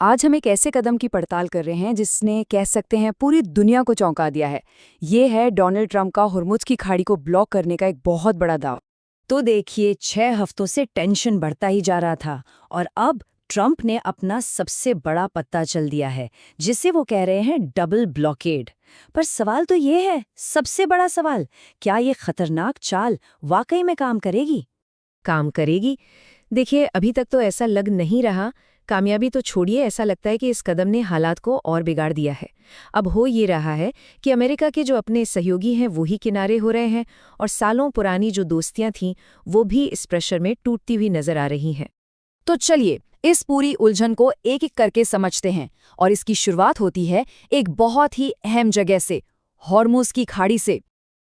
आज हम एक ऐसे कदम की पड़ताल कर रहे हैं जिसने कह सकते हैं पूरी दुनिया को चौंका दिया है। ये है डोनाल्ड ट्रंप का हुर्मुज़ की खाड़ी को ब्लॉक करने का एक बहुत बड़ा दाव। तो देखिए 6 हफ्तों से टेंशन बढ़ता ही जा रहा था और अब ट्रंप ने अपना सबसे बड़ा पत्ता चल दिया है, जिसे वो कह रहे हैं डबल ब्लॉकेड। पर सवाल तो ये है, सबसे बड़ा सवाल, क्या ये खतरनाक चाल वाकई में काम करेगी? काम करेगी। देखिए, अभी तक तो ऐसा लग नहीं रहा। कामयाबी तो छोड़िए, ऐसा लगता है कि इस कदम ने हालात को और बिगाड़ दिया है। अब हो ये रहा है कि अमेरिका के जो अपने सहयोगी हैं वो ही किनारे हो रहे हैं, और सालों पुरानी जो दोस्तियां थीं वो भी इस प्रेशर में टूटती हुई नजर आ रही हैं। तो चलिए इस पूरी उलझन को एक एक करके समझते हैं, और इसकी शुरुआत होती है एक बहुत ही अहम जगह से, हॉर्मुज़ की खाड़ी से।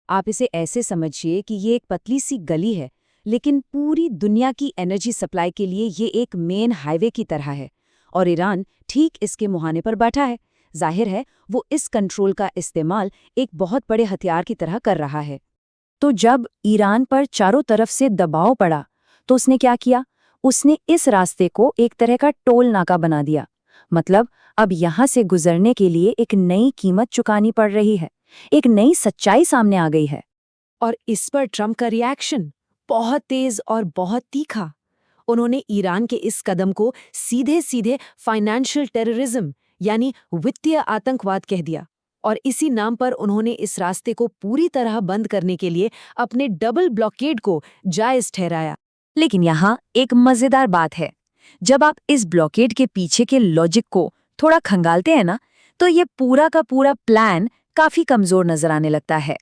आप इसे ऐसे समझिए कि ये एक पतली सी गली है, लेकिन पूरी दुनिया की एनर्जी सप्लाई के लिए ये एक मेन हाईवे की तरह है, और ईरान ठीक इसके मुहाने पर बैठा है। जाहिर है वो इस कंट्रोल का इस्तेमाल एक बहुत बड़े हथियार की तरह कर रहा है। तो जब ईरान पर चारों तरफ से दबाव पड़ा, तो उसने क्या किया? उसने इस रास्ते को एक तरह का टोल नाका बना दिया। मतलब अब यहाँ से गुजरने के लिए एक नई कीमत चुकानी पड़ रही है, एक नई सच्चाई सामने आ गई है। और इस पर ट्रंप का रिएक्शन बहुत तेज और बहुत तीखा। उन्होंने ईरान के इस कदम को सीधे सीधे फाइनेंशियल टेररिज्म यानी वित्तीय आतंकवाद कह दिया, और इसी नाम पर उन्होंने इस रास्ते को पूरी तरह बंद करने के लिए अपने डबल ब्लॉकेड को जायज ठहराया। लेकिन यहाँ एक मजेदार बात है। जब आप इस ब्लॉकेड के पीछे के लॉजिक को थोड़ा खंगालते हैं ना, तो ये पूरा का पूरा प्लान काफी कमजोर नजर आने लगता है।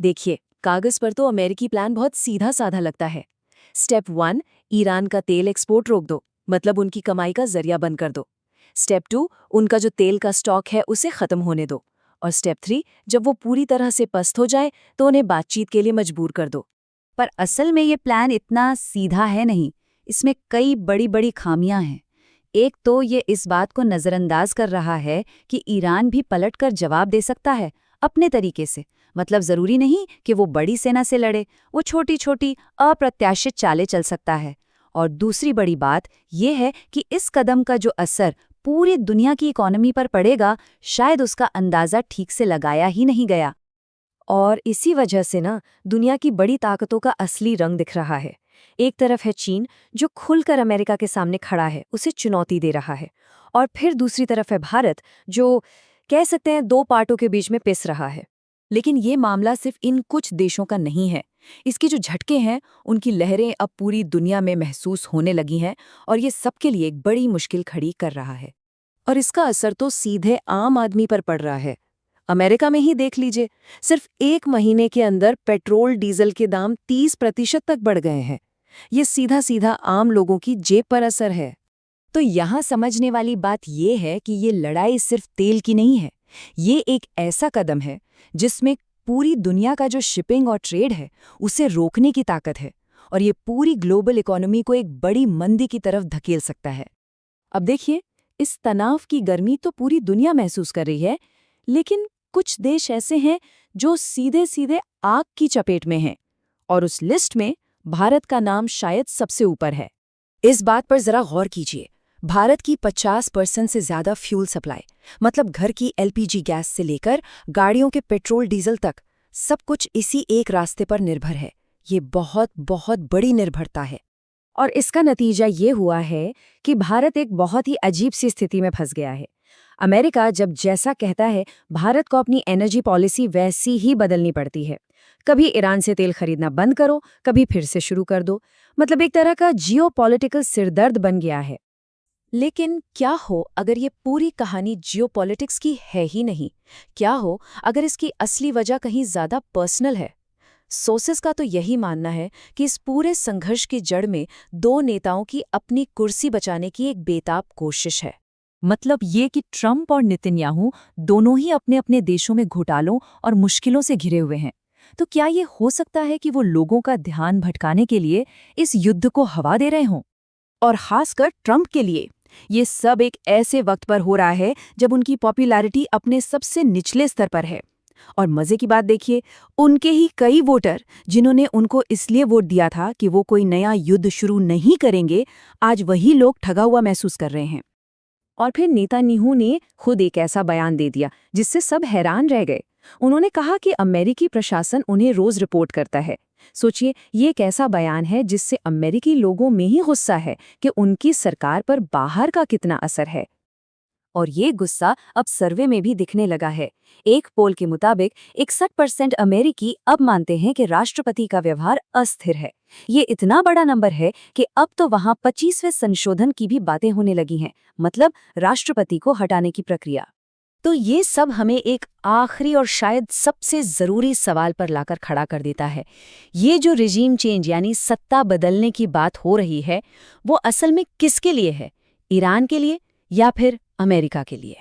देखिए, कागज पर तो अमेरिकी प्लान बहुत सीधा साधा लगता है। स्टेप 1, ईरान का तेल एक्सपोर्ट रोक दो, मतलब उनकी कमाई का जरिया बंद कर दो। स्टेप 2, उनका जो तेल का स्टॉक है उसे खत्म होने दो। और स्टेप 3, जब वो पूरी तरह से पस्त हो जाए तो उन्हें बातचीत के लिए मजबूर कर दो। पर असल में ये प्लान इतना सीधा है नहीं, इसमें कई बड़ी बड़ी खामियां हैं। एक तो ये इस बात को नज़रअंदाज कर रहा है कि ईरान भी पलटकर जवाब दे सकता है अपने तरीके से। मतलब ज़रूरी नहीं कि वो बड़ी सेना से लड़े, वो छोटी छोटी अप्रत्याशित चालें चल सकता है। और दूसरी बड़ी बात यह है कि इस कदम का जो असर पूरी दुनिया की इकोनॉमी पर पड़ेगा, शायद उसका अंदाज़ा ठीक से लगाया ही नहीं गया। और इसी वजह से ना दुनिया की बड़ी ताकतों का असली रंग दिख रहा है। एक तरफ है चीन, जो खुलकर अमेरिका के सामने खड़ा है, उसे चुनौती दे रहा है। और फिर दूसरी तरफ है भारत, जो कह सकते हैं दो पार्टों के बीच में पिस रहा है। लेकिन ये मामला सिर्फ इन कुछ देशों का नहीं है। इसके जो झटके हैं, उनकी लहरें अब पूरी दुनिया में महसूस होने लगी हैं, और ये सबके लिए एक बड़ी मुश्किल खड़ी कर रहा है। और इसका असर तो सीधे आम आदमी पर पड़ रहा है। अमेरिका में ही देख लीजिए, सिर्फ 1 महीने के अंदर पेट्रोल डीजल के दाम 30% तक बढ़ गए हैं। ये सीधा सीधा आम लोगों की जेब पर असर है। तो यहाँ समझने वाली बात ये है कि ये लड़ाई सिर्फ तेल की नहीं है। ये एक ऐसा कदम है जिसमें पूरी दुनिया का जो शिपिंग और ट्रेड है उसे रोकने की ताकत है, और ये पूरी ग्लोबल इकोनॉमी को एक बड़ी मंदी की तरफ धकेल सकता है। अब देखिए, इस तनाव की गर्मी तो पूरी दुनिया महसूस कर रही है, लेकिन कुछ देश ऐसे हैं जो सीधे सीधे आग की चपेट में हैं, और उस लिस्ट में भारत का नाम शायद सबसे ऊपर है। इस बात पर जरा गौर कीजिए। भारत की 50% से ज्यादा फ्यूल सप्लाई, मतलब घर की एलपीजी गैस से लेकर गाड़ियों के पेट्रोल डीजल तक, सब कुछ इसी एक रास्ते पर निर्भर है। ये बहुत बहुत बड़ी निर्भरता है। और इसका नतीजा ये हुआ है कि भारत एक बहुत ही अजीब सी स्थिति में फंस गया है। अमेरिका जब जैसा कहता है, भारत को अपनी एनर्जी पॉलिसी वैसी ही बदलनी पड़ती है। कभी ईरान से तेल खरीदना बंद करो, कभी फिर से शुरू कर दो। मतलब एक तरह का जियोपॉलिटिकल सिरदर्द बन गया है। लेकिन क्या हो अगर ये पूरी कहानी जियोपॉलिटिक्स की है ही नहीं? क्या हो अगर इसकी असली वजह कहीं ज्यादा पर्सनल है? सोर्सेस का तो यही मानना है कि इस पूरे संघर्ष की जड़ में दो नेताओं की अपनी कुर्सी बचाने की एक बेताब कोशिश है। मतलब ये कि ट्रंप और नेतन्याहू दोनों ही अपने अपने देशों में घोटालों और मुश्किलों से घिरे हुए हैं। तो क्या ये हो सकता है कि वो लोगों का ध्यान भटकाने के लिए इस युद्ध को हवा दे रहे हों? और खासकर ट्रंप के लिए ये सब एक ऐसे वक्त पर हो रहा है जब उनकी पॉपुलैरिटी अपने सबसे निचले स्तर पर है। और मजे की बात देखिए, उनके ही कई वोटर जिन्होंने उनको इसलिए वोट दिया था कि वो कोई नया युद्ध शुरू नहीं करेंगे, आज वही लोग ठगा हुआ महसूस कर रहे हैं। और फिर नेतान्याहू ने खुद एक ऐसा बयान दे दिया जिससे सब हैरान रह गए। उन्होंने कहा कि अमेरिकी प्रशासन उन्हें रोज रिपोर्ट करता है। सोचिए, ये एक ऐसा बयान है जिससे अमेरिकी लोगों में ही गुस्सा है कि उनकी सरकार पर बाहर का कितना असर है। और ये गुस्सा अब सर्वे में भी दिखने लगा है। एक पोल के मुताबिक 61% अमेरिकी अब मानते हैं कि राष्ट्रपति का व्यवहार अस्थिर है। ये इतना बड़ा नंबर है कि अब तो वहां 25वें संशोधन की भी बातें होने लगी हैं, मतलब राष्ट्रपति को हटाने की प्रक्रिया। तो ये सब हमें एक आखिरी और शायद सबसे ज़रूरी सवाल पर लाकर खड़ा कर देता है। ये जो रिजीम चेंज यानी सत्ता बदलने की बात हो रही है, वो असल में किसके लिए है? ईरान के लिए या फिर अमेरिका के लिए?